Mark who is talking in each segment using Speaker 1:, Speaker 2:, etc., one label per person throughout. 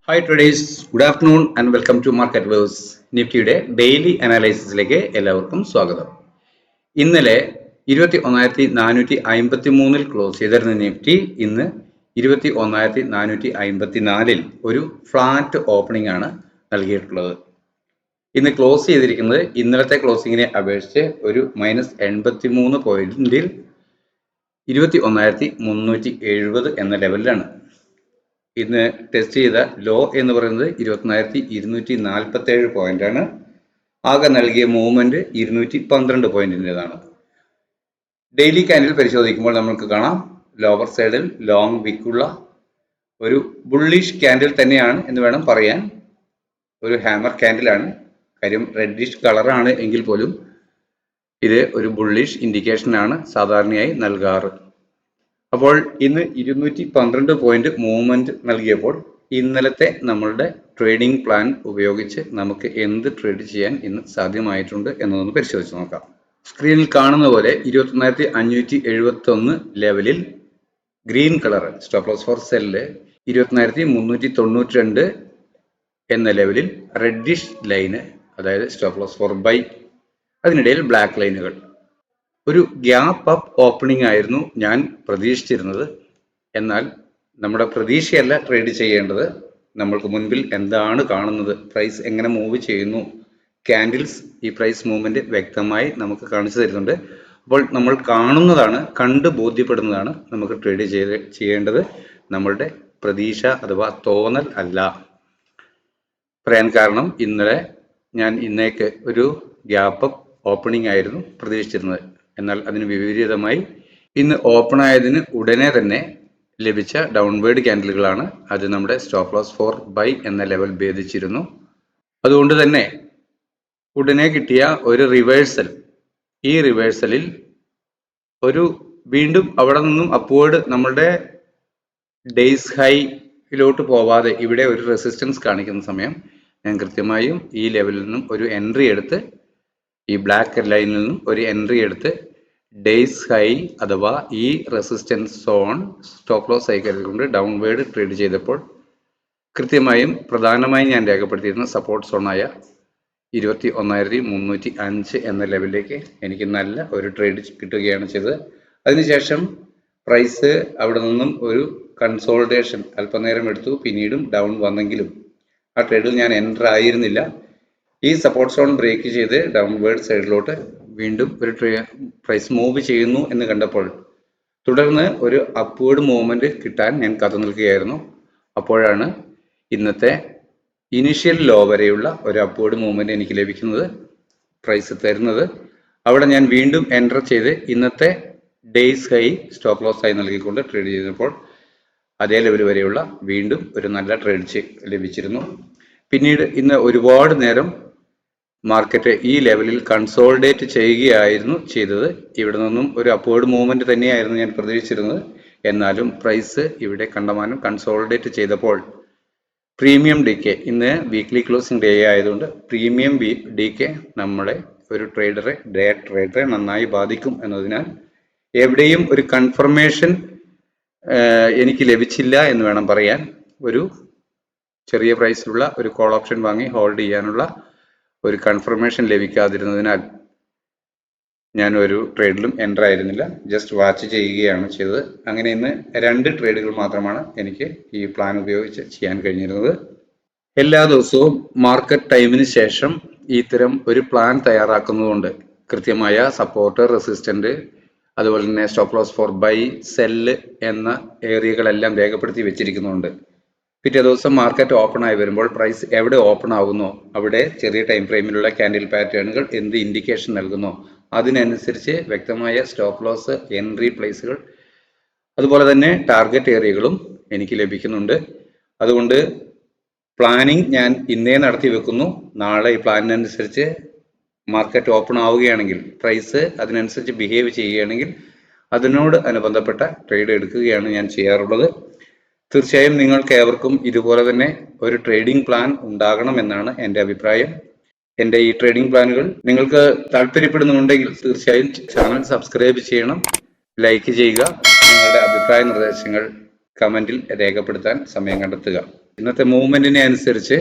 Speaker 1: Hi traders, good afternoon and welcome to market verse. നിഫ്റ്റിയുടെ daily അനാലിസിസിലേക്ക് എല്ലാവർക്കും സ്വാഗതം. ഇന്നലെ 21,453 ക്ലോസ് ചെയ്തിരുന്ന നിഫ്റ്റി ഇന്ന് 21,454 ഒരു ഫ്ലാറ്റ് ഓപ്പണിംഗ് ആണ് നൽകിയിട്ടുള്ളത്. ഇന്ന് ക്ലോസ് ചെയ്തിരിക്കുന്നത് ഇന്നലത്തെ ക്ലോസിങ്ങിനെ അപേക്ഷിച്ച് ഒരു -83 പോയിന്റിൽ 21,370 എന്ന ലെവലിലാണ്. ഇന്ന് ടെസ്റ്റ് ചെയ്ത ലോ എന്ന് പറയുന്നത് 21,247 പോയിന്റ് ആണ്. ആകെ നൽകിയ മൂവ്മെന്റ് 212 പോയിന്റിൻ്റെതാണ്. ഡെയിലി ക്യാൻഡിൽ പരിശോധിക്കുമ്പോൾ നമുക്ക് കാണാം ലോവർ സൈഡിൽ ലോങ് വിക്കുള്ള ഒരു ബുള്ളിഷ് ക്യാൻഡിൽ തന്നെയാണ് എന്ന് വേണം പറയാൻ. ഒരു ഹാമർ ക്യാൻഡിലാണ്. കാര്യം റെഡിഷ് കളറാണ് എങ്കിൽ പോലും ഇത് ഒരു ബുള്ളിഷ് ഇൻഡിക്കേഷൻ ആണ് സാധാരണയായി നൽകാറ്. അപ്പോൾ ഇന്ന് 212 പോയിന്റ് മൂവ്മെന്റ് നൽകിയപ്പോൾ ഇന്നലത്തെ നമ്മളുടെ ട്രേഡിംഗ് പ്ലാൻ ഉപയോഗിച്ച് നമുക്ക് എന്ത് ട്രേഡ് ചെയ്യാൻ ഇന്ന് സാധ്യമായിട്ടുണ്ട് എന്നതൊന്ന് പരിശോധിച്ച് നോക്കാം. സ്ക്രീനിൽ കാണുന്ന പോലെ 21,571 ലെവലിൽ green colour stop loss for sell 21,392 എന്ന ലെവലിൽ റെഡിഷ് ലൈന്, അതായത് സ്റ്റോപ്പ് ലോസ് ഫോർ ബൈ, അതിനിടയിൽ ബ്ലാക്ക് ലൈനുകൾ. ഒരു ഗ്യാപ്പ് അപ്പ് ഓപ്പണിംഗ് ആയിരുന്നു ഞാൻ പ്രതീക്ഷിച്ചിരുന്നത്. എന്നാൽ നമ്മുടെ പ്രതീക്ഷയല്ല ട്രേഡ് ചെയ്യേണ്ടത്. നമ്മൾക്ക് മുൻപിൽ എന്താണ് കാണുന്നത്, പ്രൈസ് എങ്ങനെ മൂവ് ചെയ്യുന്നു, ക്യാൻഡിൽസ് ഈ പ്രൈസ് മൂവ്മെന്റ് വ്യക്തമായി നമുക്ക് കാണിച്ചു തരുന്നുണ്ട്. അപ്പോൾ നമ്മൾ കാണുന്നതാണ്, കണ്ട് ബോധ്യപ്പെടുന്നതാണ് നമുക്ക് ട്രേഡ് ചെയ്യേണ്ടത്. നമ്മളുടെ പ്രതീക്ഷ അഥവാ തോന്നൽ അല്ല. പറയാൻ കാരണം ഇന്നലെ ഞാൻ ഇന്നേക്ക് ഒരു ഗ്യാപ്പ് അപ്പ് ഓപ്പണിംഗ് ആയിരുന്നു പ്രതീക്ഷിച്ചിരുന്നത്. എന്നാൽ അതിന് വിപരീതമായി ഇന്ന് ഓപ്പൺ ആയതിന് ഉടനെ തന്നെ ലഭിച്ച ഡൗൺവേർഡ് ക്യാൻഡിലുകളാണ്. അത് നമ്മുടെ സ്റ്റോപ്പ് ലോസ് ഫോർ ബൈ എന്ന ലെവൽ ഭേദിച്ചിരുന്നു. അതുകൊണ്ട് തന്നെ ഉടനെ കിട്ടിയ ഒരു റിവേഴ്സൽ, ഈ റിവേഴ്സലിൽ ഒരു വീണ്ടും അവിടെ നിന്നും അപ്വേർഡ് നമ്മളുടെ ഡേയ്സ് ഹൈയിലോട്ട് പോവാതെ ഇവിടെ ഒരു റെസിസ്റ്റൻസ് കാണിക്കുന്ന സമയം ഞാൻ കൃത്യമായും ഈ ലെവലിൽ നിന്നും ഒരു എൻട്രി എടുത്ത്, ഈ ബ്ലാക്ക് ലൈനിൽ നിന്നും ഒരു എൻട്രി എടുത്ത് ഡേയ്സ് ഹൈ അഥവാ ഈ റെസിസ്റ്റൻസ് സോൺ സ്റ്റോപ്പ് ലോസ് ആയി കരുതിക്കൊണ്ട് ഡൗൺവേർഡ് ട്രേഡ് ചെയ്തപ്പോൾ കൃത്യമായും പ്രധാനമായും ഞാൻ രേഖപ്പെടുത്തിയിരുന്ന സപ്പോർട്ട് സോണായ 21,305 എന്ന ലെവലിലേക്ക് എനിക്ക് നല്ല ഒരു ട്രേഡ് കിട്ടുകയാണ് ചെയ്തത്. അതിനുശേഷം പ്രൈസ് അവിടെ നിന്നും ഒരു കൺസോൾട്ടേഷൻ അല്പനേരം എടുത്തു, പിന്നീടും ഡൗൺ വന്നെങ്കിലും ആ ട്രേഡിൽ ഞാൻ എൻ്റർ ആയിരുന്നില്ല. ഈ സപ്പോർട്ട് സോൺ ബ്രേക്ക് ചെയ്ത് ഡൗൺവേർഡ് സൈഡിലോട്ട് വീണ്ടും ഒരു പ്രൈസ് മൂവ് ചെയ്യുന്നു എന്ന് കണ്ടപ്പോൾ തുടർന്ന് ഒരു അപ്വേർഡ് മൂവ്മെന്റ് കിട്ടാൻ ഞാൻ കാത്തു നിൽക്കുകയായിരുന്നു. അപ്പോഴാണ് ഇന്നത്തെ ഇനിഷ്യൽ ലോ വരെയുള്ള ഒരു അപ്വേർഡ് മൂവ്മെന്റ് എനിക്ക് ലഭിക്കുന്നത്, പ്രൈസ് തരുന്നത്. അവിടെ ഞാൻ വീണ്ടും എൻ്റർ ചെയ്ത് ഇന്നത്തെ ഡേയ്സ് ഹൈ സ്റ്റോപ്പ് ലോസ് ആയി നൽകിക്കൊണ്ട് ട്രേഡ് ചെയ്തപ്പോൾ അതേ ലെവൽ വരെയുള്ള വീണ്ടും ഒരു നല്ല ട്രേഡ് ലഭിച്ചിരുന്നു. പിന്നീട് ഇന്ന് ഒരുപാട് നേരം മാർക്കറ്റ് ഈ ലെവലിൽ കൺസോൾഡേറ്റ് ചെയ്യുകയായിരുന്നു ചെയ്തത്. ഇവിടെ നിന്നും ഒരു അപ്വേർഡ് മൂവ്മെന്റ് തന്നെയായിരുന്നു ഞാൻ പ്രതീക്ഷിച്ചിരുന്നത്. എന്നാലും പ്രൈസ് ഇവിടെ കണ്ടമാനം കൺസോൾഡേറ്റ് ചെയ്തപ്പോൾ പ്രീമിയം ഡി കെ, ഇന്ന് വീക്ക്ലി ക്ലോസിംഗ് ഡേ ആയതുകൊണ്ട് പ്രീമിയം ഡി കെ നമ്മളെ ഒരു ഡേ ട്രേഡറെ നന്നായി ബാധിക്കും എന്നതിനാൽ എവിടെയും ഒരു കൺഫർമേഷൻ എനിക്ക് ലഭിച്ചില്ല എന്ന് വേണം പറയാൻ. ഒരു ചെറിയ പ്രൈസിലുള്ള ഒരു കോൾ ഓപ്ഷൻ വാങ്ങി ഹോൾഡ് ചെയ്യാനുള്ള ഒരു കൺഫർമേഷൻ ലഭിക്കാതിരുന്നതിനാൽ ഞാൻ ഒരു ട്രേഡിലും എൻ്റർ ആയിരുന്നില്ല, ജസ്റ്റ് വാച്ച് ചെയ്യുകയാണ് ചെയ്തത്. അങ്ങനെ ഇന്ന് 2 ട്രേഡുകൾ മാത്രമാണ് എനിക്ക് ഈ പ്ലാൻ ഉപയോഗിച്ച് ചെയ്യാൻ കഴിഞ്ഞിരുന്നത്. എല്ലാ ദിവസവും മാർക്കറ്റ് ടൈമിന് ശേഷം ഇത്തരം ഒരു പ്ലാൻ തയ്യാറാക്കുന്നതുകൊണ്ട് കൃത്യമായ സപ്പോർട്ട്, റെസിസ്റ്റന്റ്, അതുപോലെ തന്നെ stop loss for buy, sell എന്ന ഏരിയകളെല്ലാം രേഖപ്പെടുത്തി വെച്ചിരിക്കുന്നുണ്ട്. പിറ്റേ ദിവസം മാർക്കറ്റ് ഓപ്പൺ ആയി വരുമ്പോൾ പ്രൈസ് എവിടെ ഓപ്പൺ ആകുന്നോ അവിടെ ചെറിയ ടൈം ഫ്രെയിമിലുള്ള ക്യാൻഡിൽ പാറ്റേണുകൾ എന്ത് ഇൻഡിക്കേഷൻ നൽകുന്നോ അതിനനുസരിച്ച് വ്യക്തമായ സ്റ്റോപ്പ് ലോസ്, എൻട്രി പ്ലേസുകൾ, അതുപോലെ തന്നെ ടാർഗറ്റ് ഏരിയകളും എനിക്ക് ലഭിക്കുന്നുണ്ട്. അതുകൊണ്ട് പ്ലാനിങ് ഞാൻ ഇന്നേ നടത്തി വെക്കുന്നു. നാളെ ഈ പ്ലാനിനനുസരിച്ച് മാർക്കറ്റ് ഓപ്പൺ ആവുകയാണെങ്കിൽ, പ്രൈസ് അതിനനുസരിച്ച് ബിഹേവ് ചെയ്യുകയാണെങ്കിൽ അതിനോട് അനുബന്ധപ്പെട്ട ട്രേഡ് എടുക്കുകയാണ് ഞാൻ ചെയ്യാറുള്ളത്. തീർച്ചയായും നിങ്ങൾക്ക് ഏവർക്കും ഇതുപോലെ തന്നെ ഒരു ട്രേഡിംഗ് പ്ലാൻ ഉണ്ടാകണമെന്നാണ് എൻ്റെ അഭിപ്രായം. എൻ്റെ ഈ ട്രേഡിംഗ് പ്ലാനുകൾ നിങ്ങൾക്ക് താല്പര്യപ്പെടുന്നുണ്ടെങ്കിൽ തീർച്ചയായും ചാനൽ സബ്സ്ക്രൈബ് ചെയ്യണം, ലൈക്ക് ചെയ്യുക, നിങ്ങളുടെ അഭിപ്രായ നിർദ്ദേശങ്ങൾ കമന്റിൽ രേഖപ്പെടുത്താൻ സമയം കണ്ടെത്തുക. ഇന്നത്തെ മൂവ്മെന്റിനെ അനുസരിച്ച്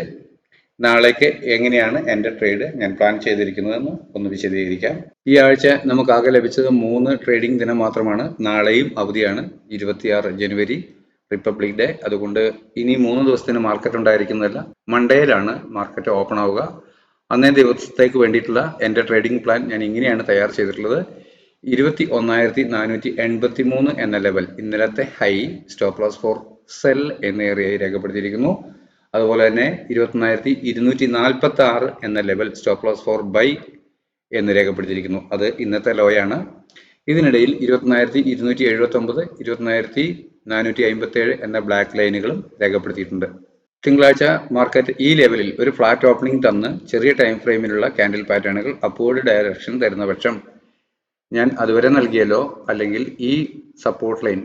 Speaker 1: നാളേക്ക് എങ്ങനെയാണ് എൻ്റെ ട്രേഡ് ഞാൻ പ്ലാൻ ചെയ്തിരിക്കുന്നതെന്ന് ഒന്ന് വിശദീകരിക്കാം. ഈ ആഴ്ച നമുക്ക് ആകെ ലഭിച്ചത് 3 ട്രേഡിംഗ് ദിനം മാത്രമാണ്. നാളെയും അവധിയാണ്, 26 ജനുവരി റിപ്പബ്ലിക് ഡേ. അതുകൊണ്ട് ഇനി 3 ദിവസത്തിന് മാർക്കറ്റ് ഉണ്ടായിരിക്കുന്നതല്ല. മൺഡേയിലാണ് മാർക്കറ്റ് ഓപ്പൺ ആവുക. അന്നേ ദിവസത്തേക്ക് വേണ്ടിയിട്ടുള്ള എൻ്റെ ട്രേഡിംഗ് പ്ലാൻ ഞാൻ ഇങ്ങനെയാണ് തയ്യാർ ചെയ്തിട്ടുള്ളത്. 21,483 എന്ന ലെവൽ ഇന്നലത്തെ high, stop loss for sell എന്ന ഏരിയയിൽ രേഖപ്പെടുത്തിയിരിക്കുന്നു. അതുപോലെ തന്നെ 21,246 എന്ന level stop loss for buy എന്ന് രേഖപ്പെടുത്തിയിരിക്കുന്നു. അത് ഇന്നത്തെ ലോയാണ്. ഇതിനിടയിൽ 21,279, 21,457 എന്ന ബ്ലാക്ക് ലൈനുകളും രേഖപ്പെടുത്തിയിട്ടുണ്ട്. തിങ്കളാഴ്ച മാർക്കറ്റ് ഈ ലെവലിൽ ഒരു ഫ്ലാറ്റ് ഓപ്പണിംഗ് തന്ന് ചെറിയ ടൈം ഫ്രെയിമിലുള്ള ക്യാൻഡിൽ പാറ്റേണുകൾ അപ്വേർഡ് ഡയറക്ഷൻ തരുന്ന പക്ഷം ഞാൻ അതുവരെ നൽകിയല്ലോ അല്ലെങ്കിൽ ഈ സപ്പോർട്ട് ലൈൻ,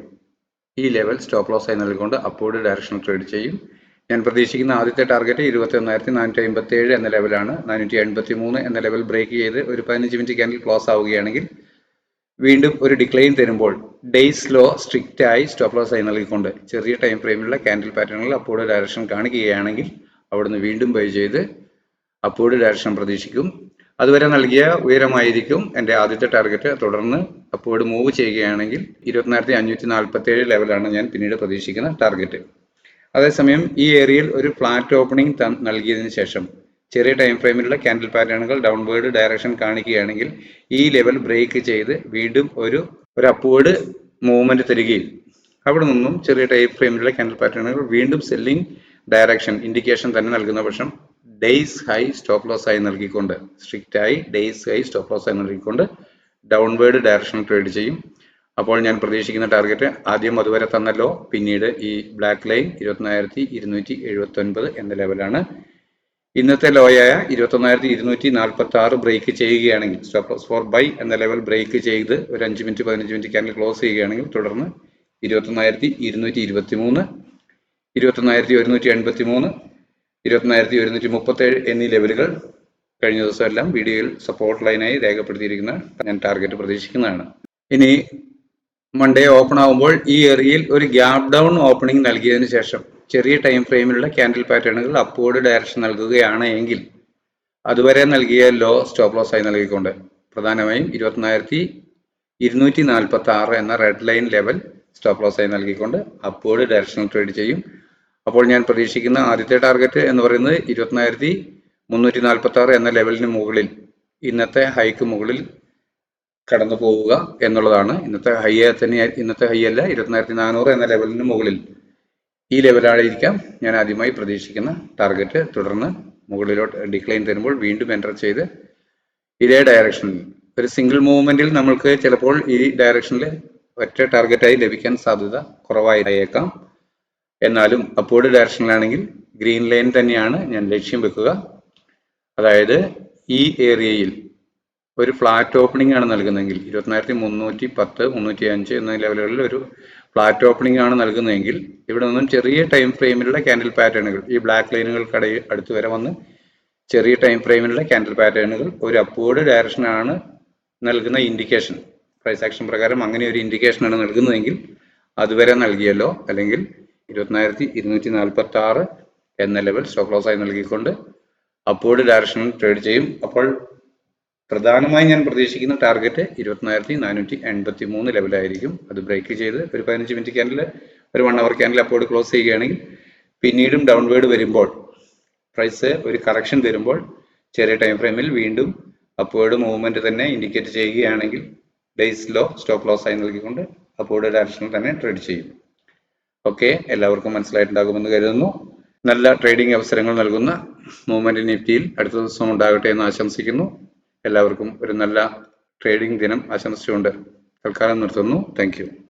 Speaker 1: ഈ ലെവൽ സ്റ്റോപ്പ് ലോസ് ആയി നൽകിക്കൊണ്ട് അപ്വേർഡ് ഡയറക്ഷൻ ട്രേഡ് ചെയ്യും. ഞാൻ പ്രതീക്ഷിക്കുന്ന ആദ്യത്തെ ടാർഗറ്റ് 21,457 എന്ന ലെവലാണ്. 483 എന്ന ലെവൽ ബ്രേക്ക് ചെയ്ത് ഒരു 15 മിനിറ്റ് ക്യാൻഡിൽ ക്ലോസ് ആവുകയാണെങ്കിൽ വീണ്ടും ഒരു ഡിക്ലൈൻ തരുമ്പോൾ ഡേയ്സ് ലോ സ്ട്രിക്റ്റ് ആയി സ്റ്റോപ്പ് ലോസ് ആയി നൽകിക്കൊണ്ട് ചെറിയ ടൈം ഫ്രെയിമിലുള്ള ക്യാൻഡിൽ പാറ്റേണുകൾ അപ്വേർഡ് ഡയറക്ഷൻ കാണിക്കുകയാണെങ്കിൽ അവിടുന്ന് വീണ്ടും ബൈ ചെയ്ത് അപ്വേർഡ് ഡയറക്ഷൻ പ്രതീക്ഷിക്കും. അതുവരെ നൽകിയ ഉയരമായിരിക്കും എൻ്റെ ആദ്യത്തെ ടാർഗറ്റ്. തുടർന്ന് അപ്വേർഡ് മൂവ് ചെയ്യുകയാണെങ്കിൽ 24,547 ലെവലാണ് ഞാൻ പിന്നീട് പ്രതീക്ഷിക്കുന്ന ടാർഗറ്റ്. അതേസമയം ഈ ഏരിയയിൽ ഒരു ഫ്ലാറ്റ് ഓപ്പണിംഗ് നൽകിയതിനു ശേഷം ചെറിയ ടൈം ഫ്രെയിമിലുള്ള ക്യാൻഡിൽ പാറ്റേണുകൾ ഡൗൺവേർഡ് ഡയറക്ഷൻ കാണിക്കുകയാണെങ്കിൽ ഈ ലെവൽ ബ്രേക്ക് ചെയ്ത് വീണ്ടും ഒരു അപ്വേർഡ് മൂവ്മെന്റ് തരികയും അവിടെ നിന്നും ചെറിയ ടൈം ഫ്രെയിമിലുള്ള ക്യാൻഡിൽ പാറ്റേണുകൾ വീണ്ടും സെല്ലിംഗ് ഡയറക്ഷൻ ഇൻഡിക്കേഷൻ തന്നെ നൽകുന്ന പക്ഷം ഡേയ്സ് ഹൈ സ്റ്റോപ്പ് ലോസ് ആയി നൽകിക്കൊണ്ട്, സ്ട്രിക്റ്റ് ആയി ഡേയ്സ് ഹൈ സ്റ്റോപ്പ് ലോസ് ആയി നൽകിക്കൊണ്ട് ഡൗൺവേർഡ് ഡയറക്ഷൻ ട്രേഡ് ചെയ്യും. അപ്പോൾ ഞാൻ പ്രതീക്ഷിക്കുന്ന ടാർഗറ്റ് ആദ്യം അതുവരെ തന്നല്ലോ, പിന്നീട് ഈ ബ്ലാക്ക് ലൈൻ 21,279 എന്ന ലെവലാണ്. ഇന്നത്തെ ലോയായ 21,246 ബ്രേക്ക് ചെയ്യുകയാണെങ്കിൽ സ്റ്റോപ്പ് ലോസ് ഫോർ ബൈ എന്ന ലെവൽ ബ്രേക്ക് ചെയ്ത് ഒരു 5 മിനിറ്റ് 15 മിനിറ്റ് ക്യാൻഡിൽ ക്ലോസ് ചെയ്യുകയാണെങ്കിൽ തുടർന്ന് 21,223, 21,183, 21,137 എന്നീ ലെവലുകൾ കഴിഞ്ഞ ദിവസം എല്ലാം വീഡിയോയിൽ സപ്പോർട്ട് ലൈനായി രേഖപ്പെടുത്തിയിരിക്കുന്ന ഞാൻ ടാർഗറ്റ് പ്രതീക്ഷിക്കുന്നതാണ്. ഇനി മൺഡേ ഓപ്പൺ ആകുമ്പോൾ ഈ ഏരിയയിൽ ഒരു ഗ്യാപ് ഡൗൺ ഓപ്പണിംഗ് നൽകിയതിനു ശേഷം ചെറിയ ടൈം ഫ്രെയിമിലുള്ള ക്യാൻഡിൽ പാറ്റേണുകൾ അപ്വേർഡ് ഡയറക്ഷൻ നൽകുകയാണ് എങ്കിൽ അതുവരെ നൽകിയ ലോ സ്റ്റോപ്പ് ലോസ് ആയി നൽകിക്കൊണ്ട് പ്രധാനമായും 21,246 എന്ന red line level stop loss ആയി നൽകിക്കൊണ്ട് അപ്വേർഡ് ഡയറക്ഷണൽ ട്രേഡ് ചെയ്യും. അപ്പോൾ ഞാൻ പ്രതീക്ഷിക്കുന്ന ആദ്യത്തെ ടാർഗറ്റ് എന്ന് പറയുന്നത് 21,346 എന്ന ലെവലിന് മുകളിൽ, ഇന്നത്തെ ഹൈക്ക് മുകളിൽ കടന്നു പോവുക എന്നുള്ളതാണ്. ഇന്നത്തെ ഹൈ അല്ല, 21,400 എന്ന ലെവലിന് മുകളിൽ ഈ ലെവലായിരിക്കാം ഞാൻ ആദ്യമായി പ്രതീക്ഷിക്കുന്ന ടാർഗറ്റ്. തുടർന്ന് മുകളിലോട്ട് ഡിക്ലൈൻ തരുമ്പോൾ വീണ്ടും എൻ്റർ ചെയ്ത് ഇതേ ഡയറക്ഷനിൽ ഒരു സിംഗിൾ മൂവ്മെന്റിൽ നമ്മൾക്ക് ചിലപ്പോൾ ഈ ഡയറക്ഷനിൽ ഒറ്റ ടാർഗറ്റായി ലഭിക്കാൻ സാധ്യത കുറവായിരിക്കാം. എന്നാലും അപ്വേർഡ് ഡയറക്ഷനിലാണെങ്കിൽ ഗ്രീൻ ലൈൻ തന്നെയാണ് ഞാൻ ലക്ഷ്യം വെക്കുക. അതായത് ഈ ഏരിയയിൽ ഒരു ഫ്ലാറ്റ് ഓപ്പണിംഗ് ആണ് നൽകുന്നതെങ്കിൽ 21,310, 305 എന്ന ലെവലുകളിൽ ഒരു ഫ്ലാറ്റ് ഓപ്പണിംഗ് ആണ് നൽകുന്നതെങ്കിൽ ഇവിടെ നിന്നും ചെറിയ ടൈം ഫ്രെയിമിലുള്ള ക്യാൻഡിൽ പാറ്റേണുകൾ ഈ ബ്ലാക്ക് ലൈനുകൾക്കിടയിൽ അടുത്ത് വരെ വന്ന് ചെറിയ ടൈം ഫ്രെയിമിലുള്ള ക്യാൻഡിൽ പാറ്റേണുകൾ ഒരു അപ്വേർഡ് ഡയറക്ഷൻ ആണ് നൽകുന്ന ഇൻഡിക്കേഷൻ, പ്രൈസ് ആക്ഷൻ പ്രകാരം അങ്ങനെ ഒരു ഇൻഡിക്കേഷൻ ആണ് നൽകുന്നതെങ്കിൽ അതുവരെ നൽകിയല്ലോ അല്ലെങ്കിൽ 21,246 എന്ന ലെവൽ സ്റ്റോപ്പ് ലോസ് ആയി നൽകിക്കൊണ്ട് അപ്വേർഡ് ഡയറക്ഷനിൽ ട്രേഡ് ചെയ്യും. അപ്പോൾ പ്രധാനമായും ഞാൻ പ്രതീക്ഷിക്കുന്ന ടാർഗറ്റ് 21,483 ലെവലായിരിക്കും. അത് ബ്രേക്ക് ചെയ്ത് ഒരു 15 മിനിറ്റ് ക്യാൻഡിൽ, ഒരു 1 അവർ ക്യാൻഡിൽ അപ്വേർഡ് ക്ലോസ് ചെയ്യുകയാണെങ്കിൽ പിന്നീടും ഡൗൺവേർഡ് വരുമ്പോൾ പ്രൈസ് ഒരു കറക്ഷൻ തരുമ്പോൾ ചെറിയ ടൈം ഫ്രെയിമിൽ വീണ്ടും അപ്വേർഡ് മൂവ്മെന്റ് തന്നെ ഇൻഡിക്കേറ്റ് ചെയ്യുകയാണെങ്കിൽ ഡേയ്സ് ലോ സ്റ്റോപ്പ് ലോസ് ആയി നൽകിക്കൊണ്ട് അപ്വേർഡ് ഡയറക്ഷനിൽ തന്നെ ട്രേഡ് ചെയ്യും. ഓക്കെ, എല്ലാവർക്കും മനസ്സിലായിട്ടുണ്ടാകുമെന്ന് കരുതുന്നു. നല്ല ട്രേഡിംഗ് അവസരങ്ങൾ നൽകുന്ന മൂവ്മെന്റ് നിഫ്റ്റിയിൽ അടുത്ത ദിവസം ഉണ്ടാകട്ടെ എന്ന് ആശംസിക്കുന്നു. എല്ലാവർക്കും ഒരു നല്ല ട്രേഡിംഗ് ദിനം ആശംസിച്ചുകൊണ്ട് തൽക്കാലം നിർത്തുന്നു. Thank you.